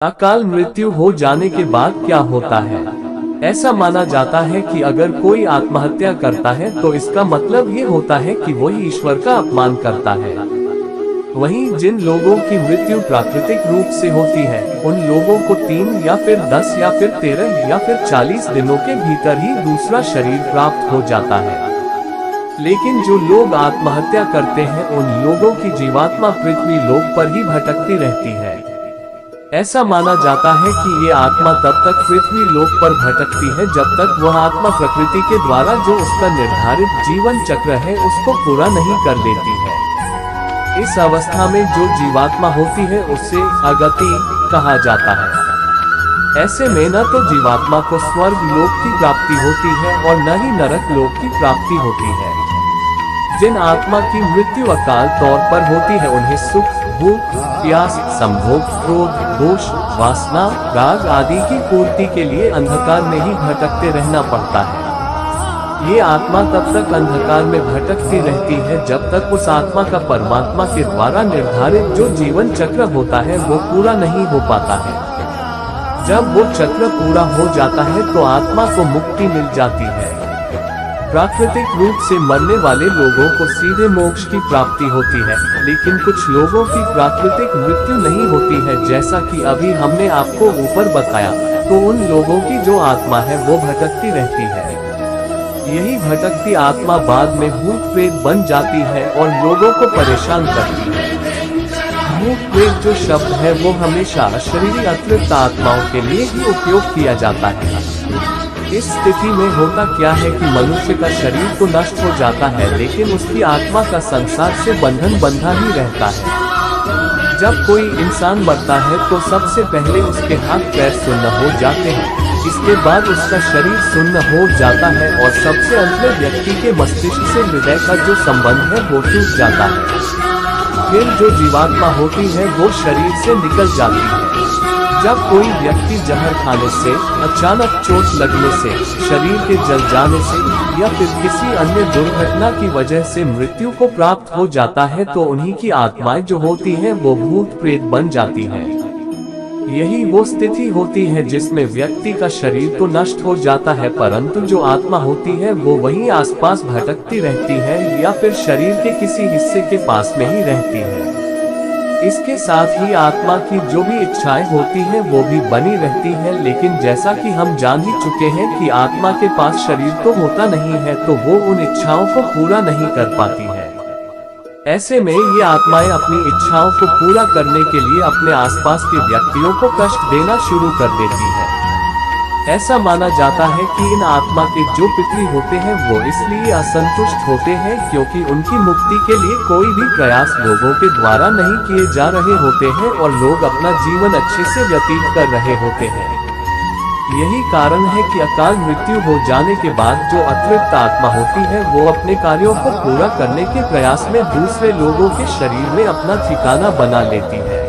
अकाल मृत्यु हो जाने के बाद क्या होता है? ऐसा माना जाता है कि अगर कोई आत्महत्या करता है तो इसका मतलब ये होता है कि वही ईश्वर का अपमान करता है। वहीं जिन लोगों की मृत्यु प्राकृतिक रूप से होती है, उन लोगों को 3 या फिर 10 या फिर 13 या फिर 40 दिनों के भीतर ही दूसरा शरीर प्राप्त हो जाता है। लेकिन जो लोग आत्महत्या करते हैं, उन लोगों की जीवात्मा पृथ्वी लोक पर ही भटकती रहती है। ऐसा माना जाता है कि ये आत्मा तब तक पृथ्वी लोक पर भटकती है जब तक वह आत्मा प्रकृति के द्वारा जो उसका निर्धारित जीवन चक्र है उसको पूरा नहीं कर लेती है। इस अवस्था में जो जीवात्मा होती है उसे अगति कहा जाता है। ऐसे में न तो जीवात्मा को स्वर्ग लोक की प्राप्ति होती है और न ही नरक लोक की प्राप्ति होती है। जिन आत्मा की मृत्यु अकाल तौर पर होती है, उन्हें सुख, भूख, प्यास, संभोग, क्रोध, दोष, वासना, राग आदि की पूर्ति के लिए अंधकार में ही भटकते रहना पड़ता है। ये आत्मा तब तक अंधकार में भटकती रहती है जब तक उस आत्मा का परमात्मा के द्वारा निर्धारित जो जीवन चक्र होता है वो पूरा नहीं हो पाता है। जब वो चक्र पूरा हो जाता है तो आत्मा को मुक्ति मिल जाती है। प्राकृतिक रूप से मरने वाले लोगों को सीधे मोक्ष की प्राप्ति होती है, लेकिन कुछ लोगों की प्राकृतिक मृत्यु नहीं होती है, जैसा कि अभी हमने आपको ऊपर बताया। तो उन लोगों की जो आत्मा है वो भटकती रहती है। यही भटकती आत्मा बाद में भूत प्रेत बन जाती है और लोगों को परेशान करती है। भूत प्रेत जो शब्द है वो हमेशा शरीरी अतृप्त आत्माओं के लिए ही उपयोग किया जाता है। इस स्थिति में होता क्या है कि मनुष्य का शरीर तो नष्ट हो जाता है, लेकिन उसकी आत्मा का संसार से बंधन बंधा ही रहता है। जब कोई इंसान मरता है तो सबसे पहले उसके हाथ पैर सुन्न हो जाते हैं, इसके बाद उसका शरीर सुन्न हो जाता है और सबसे अंत में व्यक्ति के मस्तिष्क से हृदय का जो संबंध है वो टूट जाता है। फिर जो जीवात्मा होती है वो शरीर से निकल जाती है। जब कोई व्यक्ति जहर खाने से, अचानक चोट लगने से, शरीर के जल जाने से या फिर किसी अन्य दुर्घटना की वजह से मृत्यु को प्राप्त हो जाता है तो उन्हीं की आत्माएं जो होती हैं वो भूत प्रेत बन जाती हैं। यही वो स्थिति होती है जिसमें व्यक्ति का शरीर तो नष्ट हो जाता है, परंतु जो आत्मा होती है वो वहीं आसपास भटकती रहती है या फिर शरीर के किसी हिस्से के पास में ही रहती है। इसके साथ ही आत्मा की जो भी इच्छाएं होती हैं वो भी बनी रहती है, लेकिन जैसा कि हम जान ही चुके हैं कि आत्मा के पास शरीर तो होता नहीं है, तो वो उन इच्छाओं को पूरा नहीं कर पाती है। ऐसे में ये आत्माएं अपनी इच्छाओं को पूरा करने के लिए अपने आसपास के व्यक्तियों को कष्ट देना शुरू कर देती है। ऐसा माना जाता है कि इन आत्मा के जो पितृ होते हैं वो इसलिए असंतुष्ट होते हैं क्योंकि उनकी मुक्ति के लिए कोई भी प्रयास लोगों के द्वारा नहीं किए जा रहे होते हैं और लोग अपना जीवन अच्छे से व्यतीत कर रहे होते हैं। यही कारण है कि अकाल मृत्यु हो जाने के बाद जो अतृप्त आत्मा होती है वो अपने कार्यों को पूरा करने के प्रयास में दूसरे लोगों के शरीर में अपना ठिकाना बना लेती है।